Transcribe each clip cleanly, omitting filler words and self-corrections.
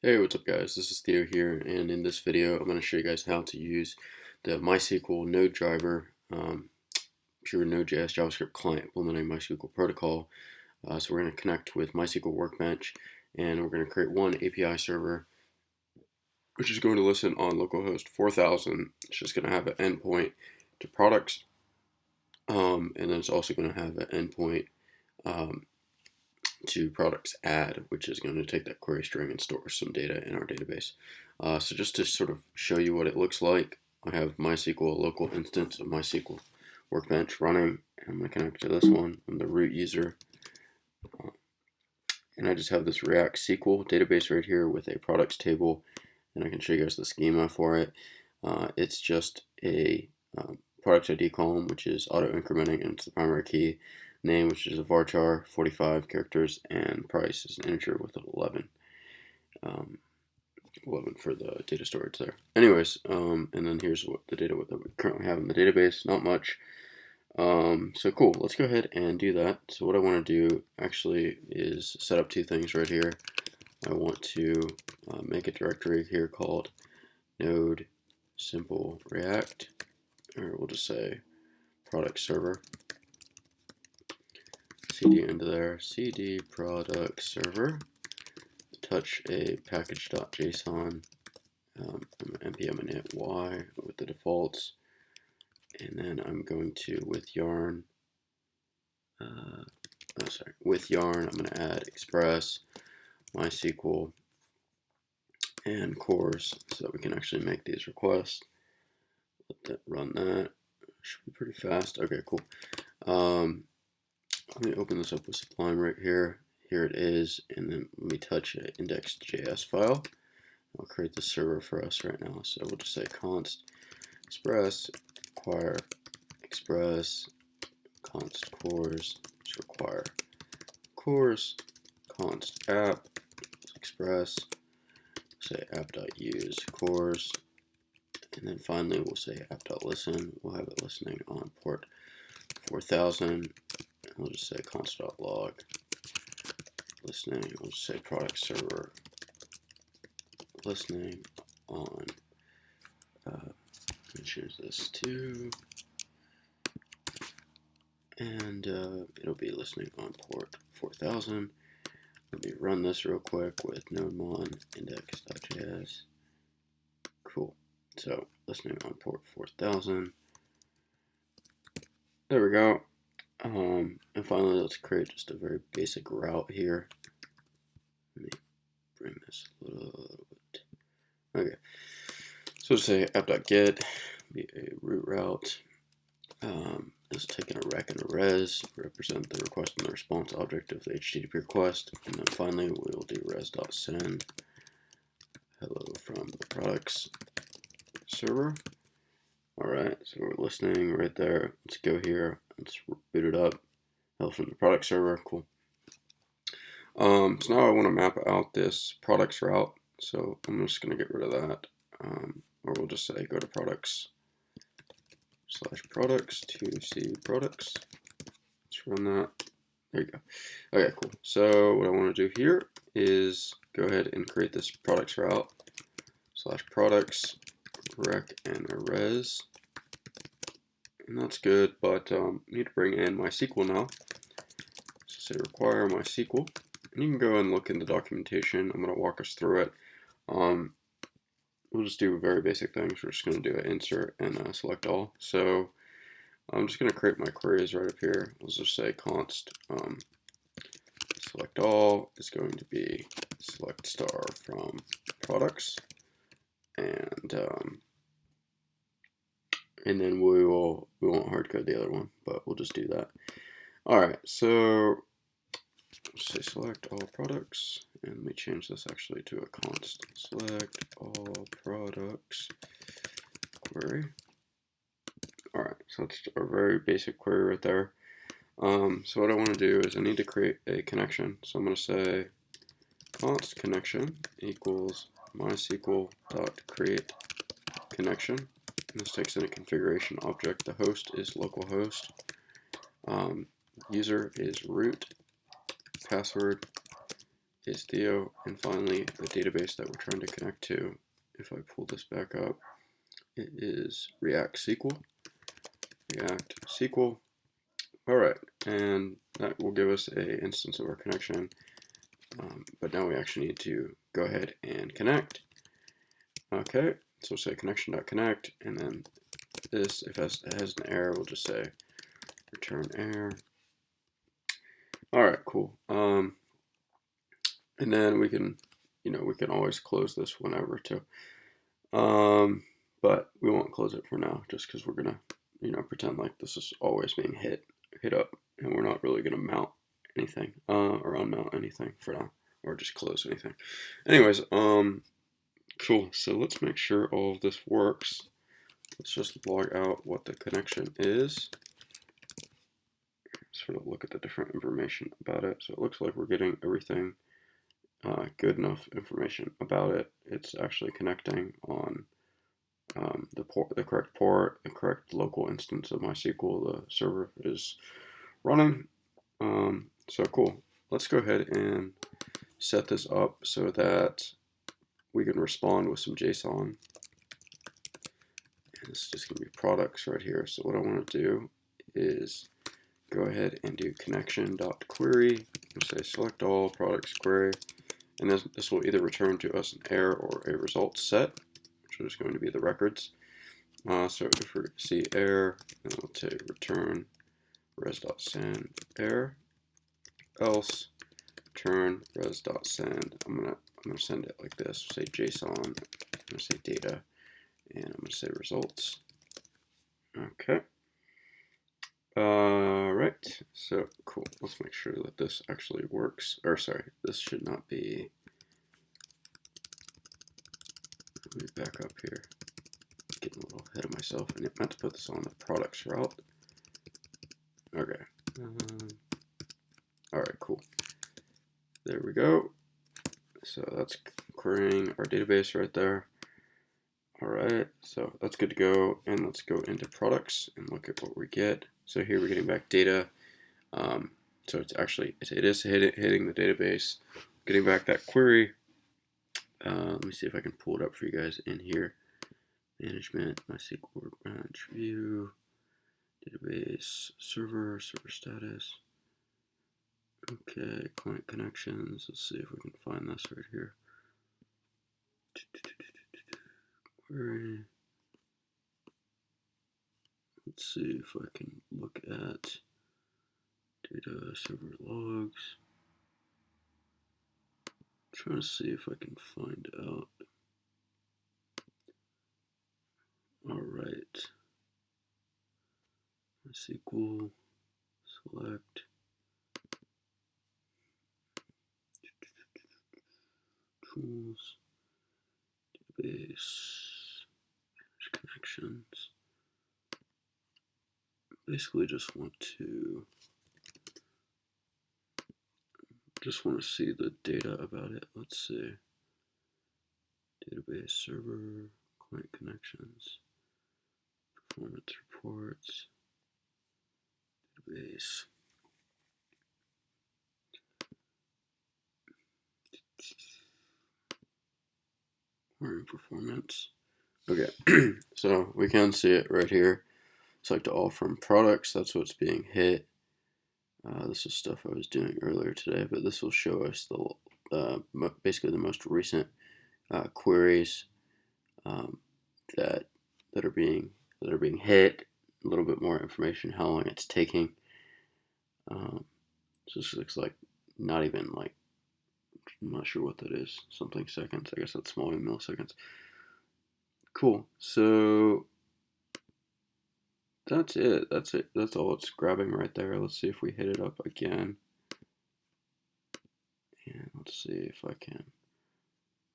Hey, what's up guys? This is Theo here, and in this video I'm going to show you guys how to use the MySQL node driver, pure NodeJS JavaScript client implementing MySQL protocol. So we're going to connect with MySQL Workbench, and we're going to create one API server, which is going to listen on localhost 4000. It's just going to have an endpoint to products, and then it's also going to have an endpoint to products add, which is going to take that query string and store some data in our database. So just to sort of show you what it looks like, I have MySQL local instance of MySQL Workbench running, and I'm going to connect to this one. I'm the root user, and I just have this React SQL database right here with a products table, and I can show you guys the schema for it. It's just a product ID column, which is auto incrementing, and it's the primary key. Name, which is a varchar, 45 characters, and price is an integer with an 11. 11 for the data storage there. Anyways, and then here's what the data that we currently have in the database. Not much. So cool. Let's go ahead and do that. So what I want to do actually is set up two things right here. I want to make a directory here called node simple react, or we'll just say product server. CD into there, CD product server, touch a package.json, npm init y with the defaults, and then I'm going to with yarn, with yarn I'm going to add express, MySQL, and cores so that we can actually make these requests. Let that run that. Should be pretty fast. Okay, cool. Let me open this up with Sublime right here. Here it is, and then let me touch an index.js file. I'll create the server for us right now. So we'll just say const express require express const cores, just require cores, const app express, say app.use cores, and then finally we'll say app.listen. We'll have it listening on port 4000. We'll just say const.log listening. We'll just say product server listening on. Let me choose this too, and it'll be listening on port 4000. Let me run this real quick with nodemon index.js. Cool. So listening on port 4000. There we go. And finally, let's create just a very basic route here. Let me bring this a little bit. Okay. So say app.get, be a root route. It's taking a rec and a res, represent the request and the response object of the HTTP request. And then finally, we'll do res.send hello from the products server. Alright, so we're listening right there. Let's go here. Let's boot it up. Hello from the product server. Cool. So now I want to map out this products route. So I'm just going to get rid of that. Or we'll just say go to products / products to see products. Let's run that. There you go. Okay, cool. So what I want to do here is go ahead and create this products route / products rec and a res. And that's good, but need to bring in MySQL now. So say require MySQL. And you can go and look in the documentation. I'm going to walk us through it. We'll just do very basic things. We're just going to do an insert and select all. So I'm just going to create my queries right up here. Let's just say const select all is going to be select star from products, and then we won't hard code the other one, but we'll just do that. All right, so let's say select all products, and let me change this actually to a const select all products query. All right, so that's a very basic query right there. So what I want to do is I need to create a connection. So I'm going to say const connection equals MySQL.create connection. And this takes in a configuration object. The host is localhost. User is root. Password is Theo, and finally the database that we're trying to connect to, if I pull this back up, it is React SQL. React SQL. All right, and that will give us a instance of our connection. But now we actually need to go ahead and connect. Okay, so say connection.connect, and then this, if it has an error, we'll just say return error. All right, cool. And then we can, we can always close this whenever too. But we won't close it for now, just because we're gonna, pretend like this is always being hit up, and we're not really gonna mount anything, or unmount anything for now, or just close anything. Anyways, cool. So let's make sure all of this works. Let's just log out what the connection is. Sort of look at the different information about it. So it looks like we're getting everything, good enough information about it. It's actually connecting on the correct port, the correct local instance of MySQL. The server is running. So cool. Let's go ahead and set this up so that we can respond with some JSON. And this is just going to be products right here. So what I want to do is go ahead and do connection.query and say select all products query. And this will either return to us an error or a result set, which is going to be the records. So if we see error, then we'll say return res.send error, else return res.send. I'm gonna send it like this. Say JSON. I'm gonna say data, and I'm gonna say results. Okay. Right. So cool. Let's make sure that this actually works. Or sorry, this should not be. Let me back up here. Getting a little ahead of myself. I meant to put this on the products route. Okay. All right. Cool. There we go. So that's querying our database right there. All right, so that's good to go. And let's go into products and look at what we get. So here we're getting back data. So it's actually, it is hitting the database, getting back that query. Let me see if I can pull it up for you guys in here. Management, MySQL branch view, database, server status. Okay, client connections. Let's see if we can find this right here. Query. Let's see if I can look at data server logs. I'm trying to see if I can find out. All right. MySQL, select. Tools, database, connections. Basically just want to see the data about it. Let's see. Database server, client connections, performance reports, database. Query performance. Okay, so we can see it right here. Select all from products. That's what's being hit. This is stuff I was doing earlier today, but this will show us the basically the most recent queries that are being hit. A little bit more information, how long it's taking. So this looks like not even like, I'm not sure what that is. Something seconds. I guess that's small in milliseconds. Cool. So that's it. That's it. That's all it's grabbing right there. Let's see if we hit it up again. And let's see if I can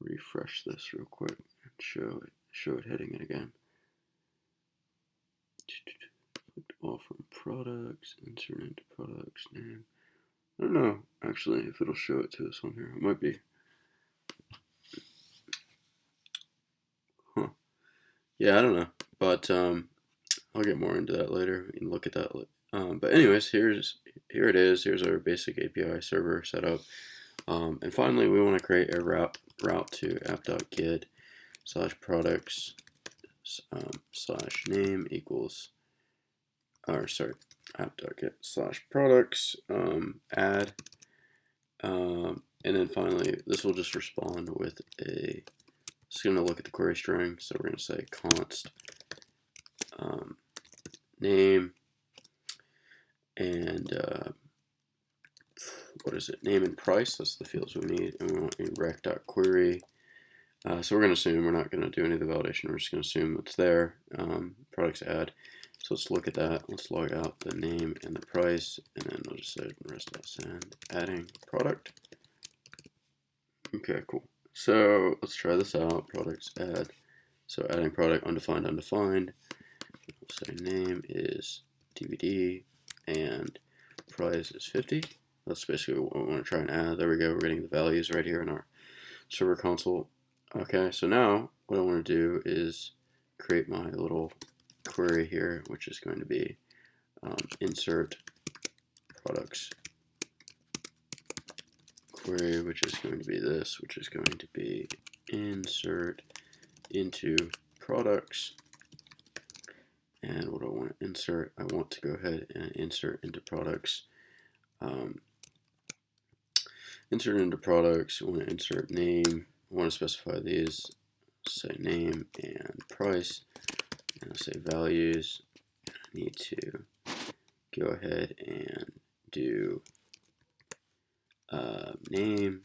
refresh this real quick and show it hitting it again. All from products, insert into products name. I don't know actually if it'll show it to us on here. It might be. Huh. Yeah, I don't know. But I'll get more into that later. We can look at that. But anyways, here it is. Here's our basic API server setup. And finally, we want to create a route to app.get /products /name equals, or sorry, app.get /products add, and then finally this will just respond with a, it's going to look at the query string, so we're going to say const name and what is it, name and price, that's the fields we need, and we want a rec.query. So we're going to assume, we're not going to do any of the validation, we're just going to assume it's there, products add. So let's look at that, let's log out the name and the price, and then we'll just say res.send adding product. Okay, cool. So let's try this out, products add. So adding product, undefined, undefined. We'll say name is DVD and price is 50. That's basically what we want to try and add. There we go, we're getting the values right here in our server console. Okay, so now what I want to do is create my little query here, which is going to be insert products query, which is going to be this, which is going to be insert into products. And what do I want to insert? I want to go ahead and insert into products. Insert into products, I want to insert name. I want to specify these, say name and price, and I'll say values. I need to go ahead and do name.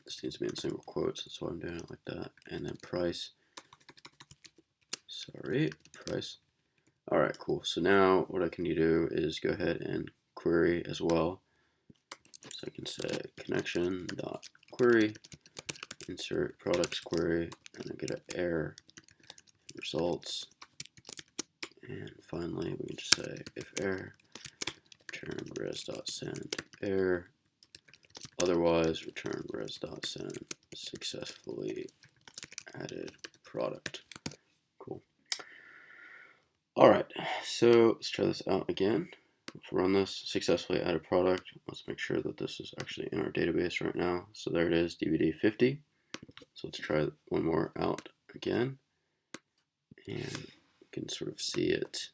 This needs to be in single quotes, that's why I'm doing it like that. And then price. Sorry, price. Alright, cool. So now what I can do is go ahead and query as well. So I can say connection.query, insert products query, and I get an error results. And finally, we can just say if error, return res.send error. Otherwise, return res.send successfully added product. Cool. Alright, so let's try this out again. Let's run this, successfully added product. Let's make sure that this is actually in our database right now. So there it is, DVD 50. So let's try one more out again. And we can sort of see it.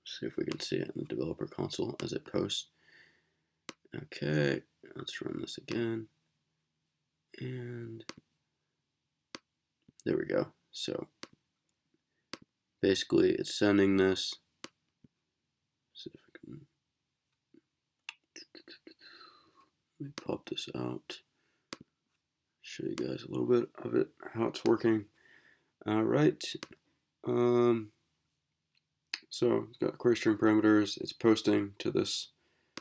See if we can see it in the developer console as it posts. Okay, let's run this again. And there we go. So basically it's sending this. See if I can, let me pop this out. Show you guys a little bit of it, how it's working. Alright. So it's got query string parameters, it's posting to this,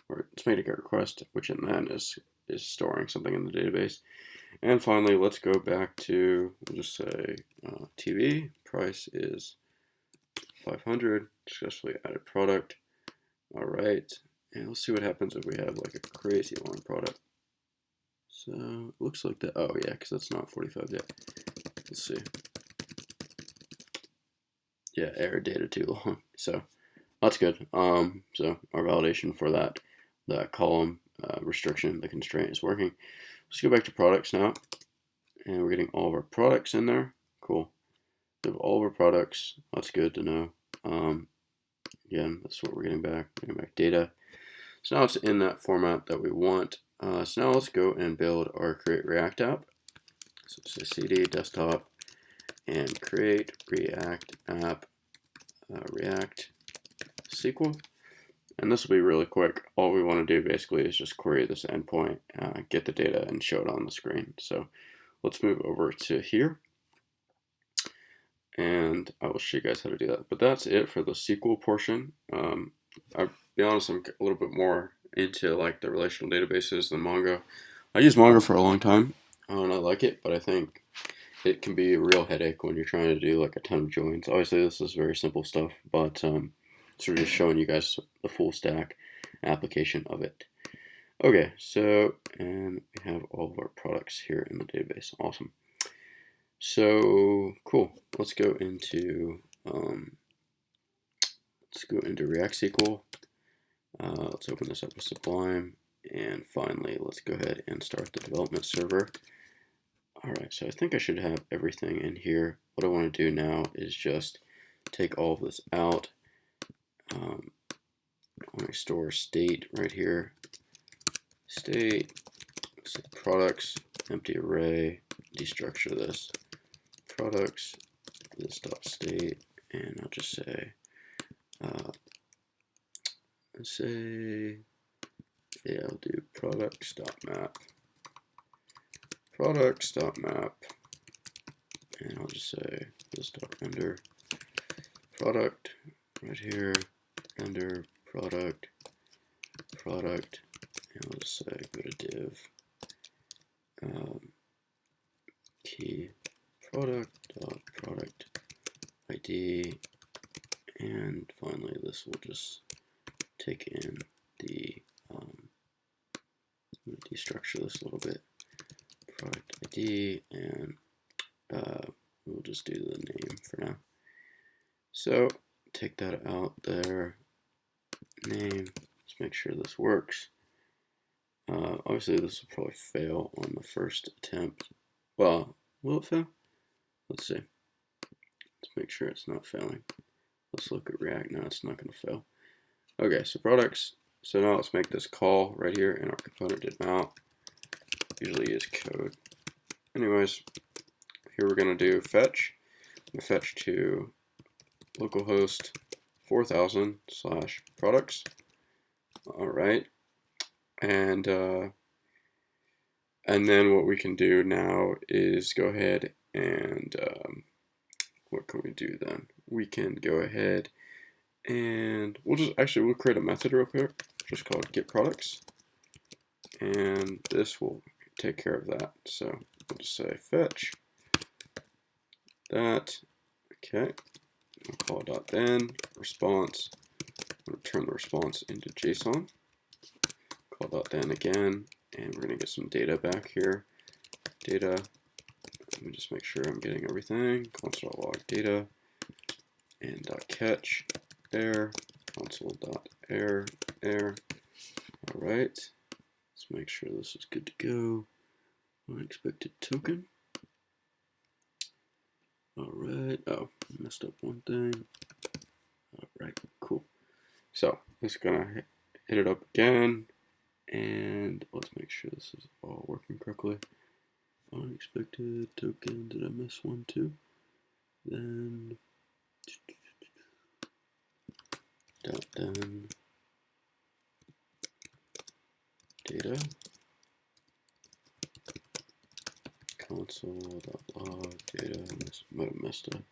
or it's made a GET request, which in then is storing something in the database. And finally, let's go back to, we'll just say TV, price is 500, successfully added product. Alright, and let's see what happens if we have like a crazy long product. So it looks like that, oh yeah, because that's not 45 yet. Let's see. Yeah, error data too long. So that's good. So our validation for that column restriction, the constraint is working. Let's go back to products now, and we're getting all of our products in there. Cool. We have all of our products. That's good to know. Again, that's what we're getting back. We're getting back data. So now it's in that format that we want. So now let's go and build our create React app. So say cd desktop and create React app React SQL. And this will be really quick. All we want to do basically is just query this endpoint, get the data, and show it on the screen. So let's move over to here, and I will show you guys how to do that. But that's it for the SQL portion. I'll be honest, I'm a little bit more into like the relational databases than Mongo. I used Mongo for a long time, and I like it, but I think it can be a real headache when you're trying to do like a ton of joins. Obviously, this is very simple stuff, but sort of just showing you guys the full stack application of it. Okay, so, and we have all of our products here in the database. Awesome. So, cool. Let's go into React SQL. Let's open this up with Sublime. And finally, let's go ahead and start the development server. All right, so I think I should have everything in here. What I want to do now is just take all of this out. I want to store state right here. State, say products, empty array, destructure this. Products, this dot state, and I'll just say, yeah, I'll do products.map. Products.map, and I'll just say this dot render product right here, render product, and I'll just say go to div key product ID, and finally this will just take in the destructure this a little bit, product ID, and we'll just do the name for now. So take that out there, name, let's make sure this works. Obviously this will probably fail on the first attempt. Well, will it fail? Let's see. Let's make sure it's not failing. Let's look at React. No, it's not going to fail. Okay, so products. So now let's make this call right here in our component did mount. Usually use code. Anyways, here we're going to do fetch. I'm going to fetch to localhost 4000 / products. All right. And then what we can do now is go ahead and what can we do then? We can go ahead and we'll create a method real quick, just called get products, and this will take care of that. So we'll just say fetch that. Okay, we'll call it .then response. I'm going to turn the response into JSON. Call .then again, and we're going to get some data back here. Data. Let me just make sure I'm getting everything. Console.log data and .catch error. Console.error error. All right. Let's make sure this is good to go. Unexpected token. All right. Oh, messed up one thing. All right. Cool. So it's gonna hit it up again, and let's make sure this is all working correctly. Unexpected token. Did I miss one too? Then .then data console.log data. Might have messed up.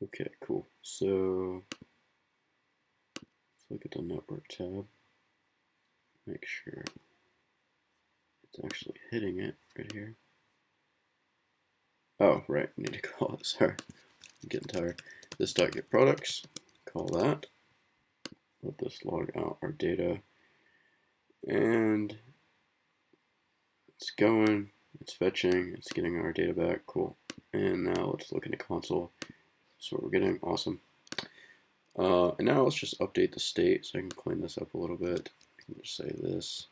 Okay, cool. So let's look at the network tab. Make sure it's actually hitting it right here. Oh, right, I need to call it. Sorry, I'm getting tired. This .get products, call that. Let this log out our data, and it's going, it's fetching, it's getting our data back. Cool. And now let's look in the console. So we're getting awesome. And now let's just update the state so I can clean this up a little bit. I can just say this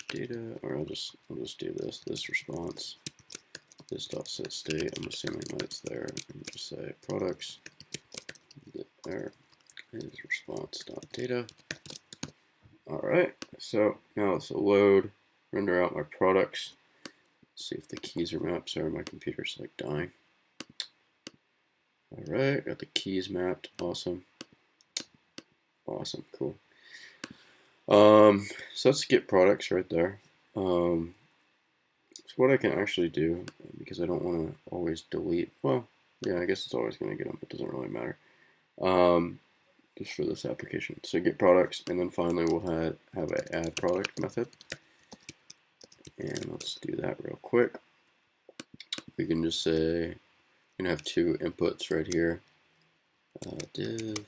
data, or I'll just do this response. This dot set state. I'm assuming that it's there. And just say products. There is response dot data. All right. So now let's load, render out my products. See if the keys are mapped. Sorry, my computer's like dying. All right, got the keys mapped. Awesome. Awesome. Cool. So let's get products right there. So what I can actually do, because I don't want to always delete, well, yeah, I guess it's always going to get them, but it doesn't really matter. Just for this application. So get products, and then finally we'll have an add product method. And let's do that real quick. We can just say, we're going to have two inputs right here. Div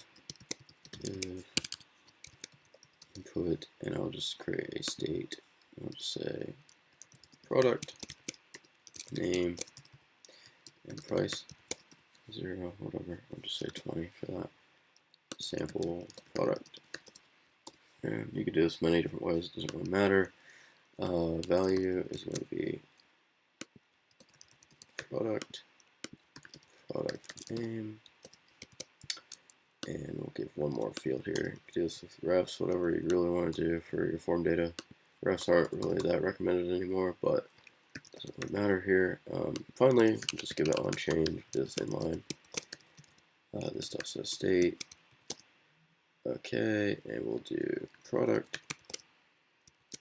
input, and I'll just create a state. I'll just say product name and price 0, whatever. I'll just say 20 for that. sample product. And you could do this many different ways, it doesn't really matter. Value is going to be product name, and we'll give one more field here. You can do this with refs, whatever you really want to do for your form data. Refs aren't really that recommended anymore, but it doesn't really matter here. Finally, just give it on change, do the same line. This stuff says state. Okay, and we'll do product.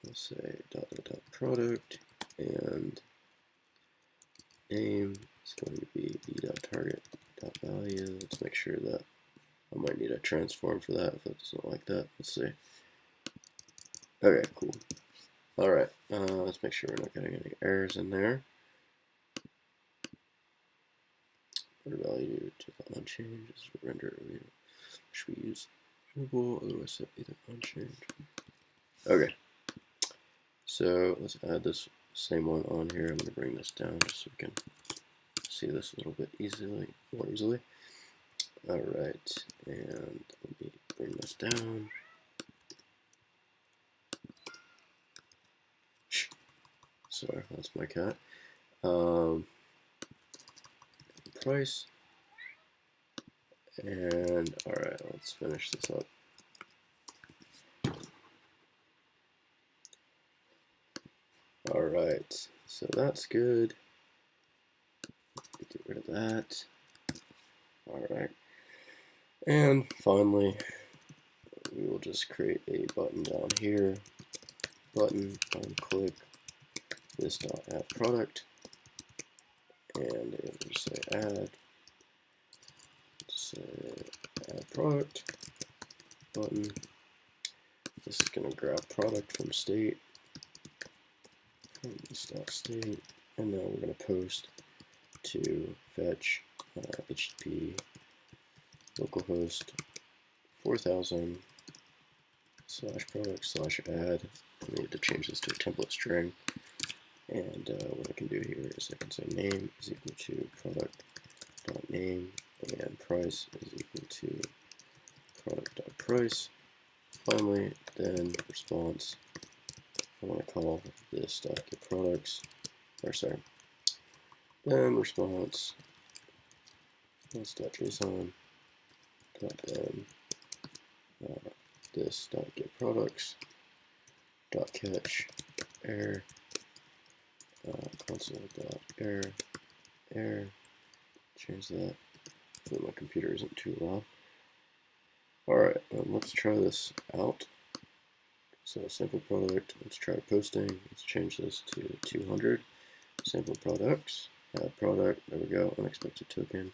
We'll say dot product, and name is going to be e.target.value. Let's make sure that I might need a transform for that if it doesn't like that. Let's see. Okay, cool. All right, let's make sure we're not getting any errors in there. Render value to the unchanged is render. Should we use visible? Otherwise, set either unchanged. Okay. So let's add this same one on here. I'm going to bring this down just so we can see this a little bit more easily. All right, and let me bring this down. Sorry, that's my cat. Price. And all right, let's finish this up. All right, so that's good. Get rid of that. All right, and finally, we will just create a button down here. Button on click this dot add product, and it will say add. Say add product button. This is going to grab product from state. From this dot state, and now we're going to post to fetch HTTP localhost 4000 /product/add. I need to change this to a template string, and what I can do here is I can say name is equal to product.name, and price is equal to product.price. Finally, then response, I want to call this get products, then response this.json then this get products catch error console.error change that so my computer isn't too loud. Alright, let's try this out. So sample product, let's try posting. Let's change this to 200. Sample products, add product, there we go, unexpected token.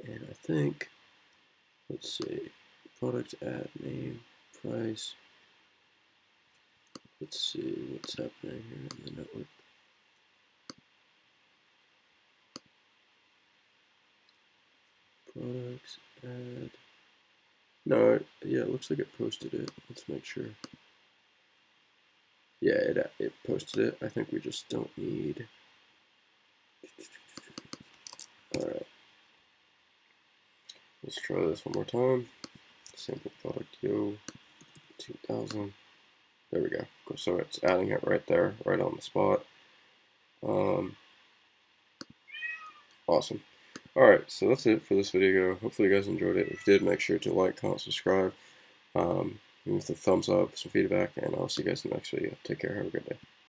And I think, let's see, product add name, price. Let's see what's happening here in the network. Products, add. No, yeah, it looks like it posted it. Let's make sure. Yeah, it posted it. I think we just don't need. Alright. Let's try this one more time. Sample product yo 2000. There we go. So it's adding it right there, right on the spot. Awesome. Alright, so that's it for this video. Hopefully you guys enjoyed it. If you did, make sure to like, comment, subscribe. With a thumbs up, some feedback, and I'll see you guys in the next video. Take care. Have a good day.